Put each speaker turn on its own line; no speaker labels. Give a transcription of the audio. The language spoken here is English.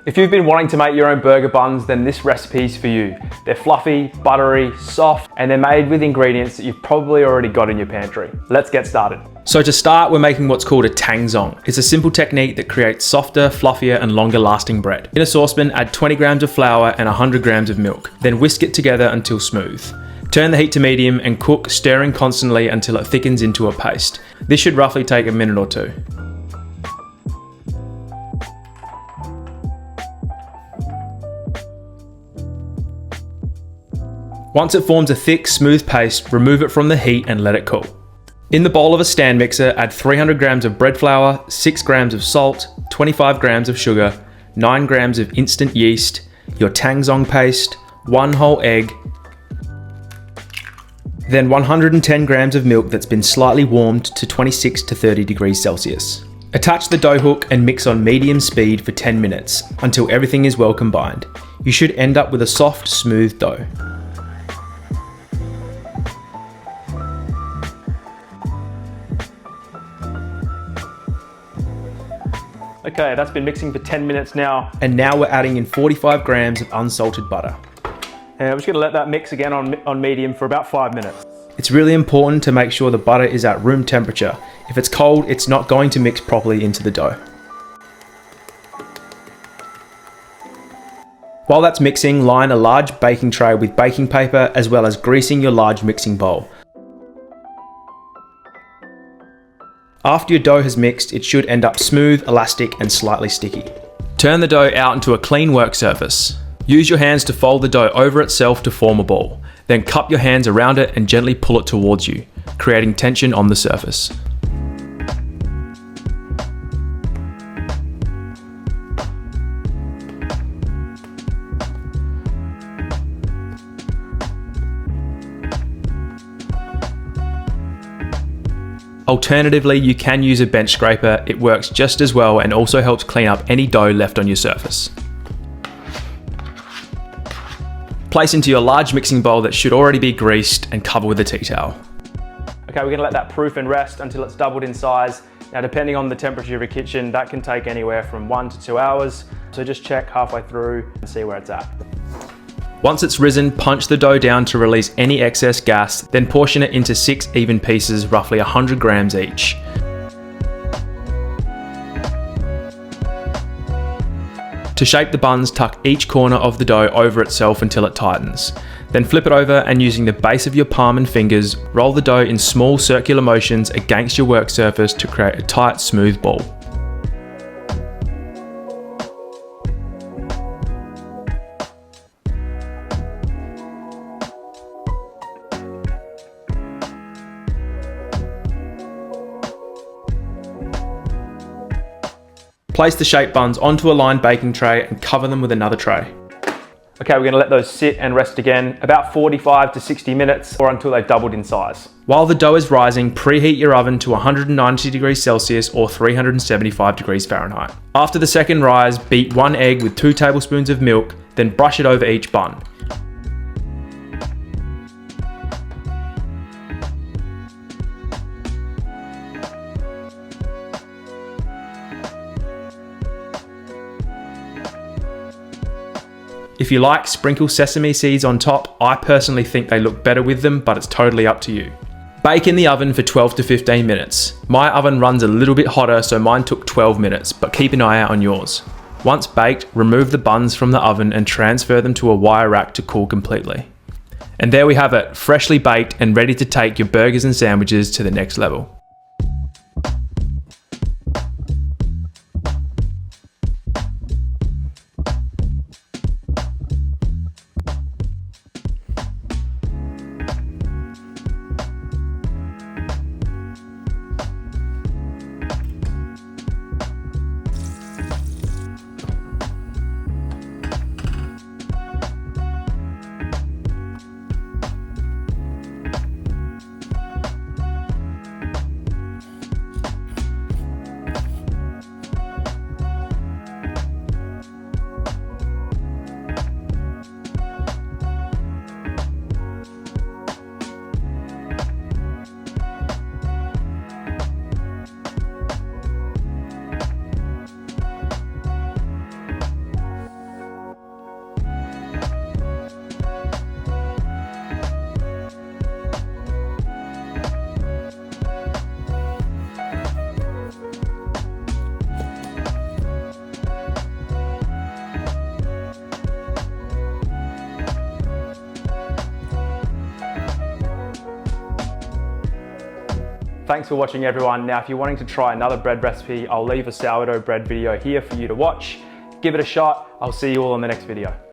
If you've been wanting to make your own burger buns, then this recipe's for you. They're fluffy, buttery, soft, and they're made with ingredients that you've probably already got in your pantry. Let's get started. So to start, we're making what's called a Tangzhong. It's a simple technique that creates softer, fluffier, and longer lasting bread. In a saucepan, add 20 grams of flour and 100 grams of milk. Then whisk it together until smooth. Turn the heat to medium and cook, stirring constantly until it thickens into a paste. This should roughly take a minute or two. Once it forms a thick, smooth paste, remove it from the heat and let it cool. In the bowl of a stand mixer, add 300 grams of bread flour, 6 grams of salt, 25 grams of sugar, 9 grams of instant yeast, your Tangzhong paste, 1 whole egg, then 110 grams of milk that's been slightly warmed to 26 to 30 degrees Celsius. Attach the dough hook and mix on medium speed for 10 minutes until everything is well combined. You should end up with a soft, smooth dough. Okay, that's been mixing for 10 minutes now.
And now we're adding in 45 grams of unsalted butter.
And I'm just gonna let that mix again on medium for about 5 minutes.
It's really important to make sure the butter is at room temperature. If it's cold, it's not going to mix properly into the dough. While that's mixing, line a large baking tray with baking paper as well as greasing your large mixing bowl. After your dough has mixed, it should end up smooth, elastic, and slightly sticky. Turn the dough out into a clean work surface. Use your hands to fold the dough over itself to form a ball. Then cup your hands around it and gently pull it towards you, creating tension on the surface. Alternatively, you can use a bench scraper. It works just as well and also helps clean up any dough left on your surface. Place into your large mixing bowl that should already be greased and cover with a tea towel.
Okay, we're gonna let that proof and rest until it's doubled in size. Now, depending on the temperature of your kitchen, that can take anywhere from 1 to 2 hours. So just check halfway through and see where it's at.
Once it's risen, punch the dough down to release any excess gas, then portion it into 6 even pieces, roughly 100 grams each. To shape the buns, tuck each corner of the dough over itself until it tightens. Then flip it over and using the base of your palm and fingers, roll the dough in small circular motions against your work surface to create a tight, smooth ball. Place the shaped buns onto a lined baking tray and cover them with another tray.
Okay, we're gonna let those sit and rest again, about 45 to 60 minutes or until they've doubled in size.
While the dough is rising, preheat your oven to 190 degrees Celsius or 375 degrees Fahrenheit. After the second rise, beat 1 egg with 2 tablespoons of milk, then brush it over each bun. If you like, sprinkle sesame seeds on top. I personally think they look better with them, but it's totally up to you. Bake in the oven for 12 to 15 minutes. My oven runs a little bit hotter, so mine took 12 minutes, but keep an eye out on yours. Once baked, remove the buns from the oven and transfer them to a wire rack to cool completely. And there we have it, freshly baked and ready to take your burgers and sandwiches to the next level.
Thanks for watching, everyone. Now, if you're wanting to try another bread recipe, I'll leave a sourdough bread video here for you to watch. Give it a shot. I'll see you all in the next video.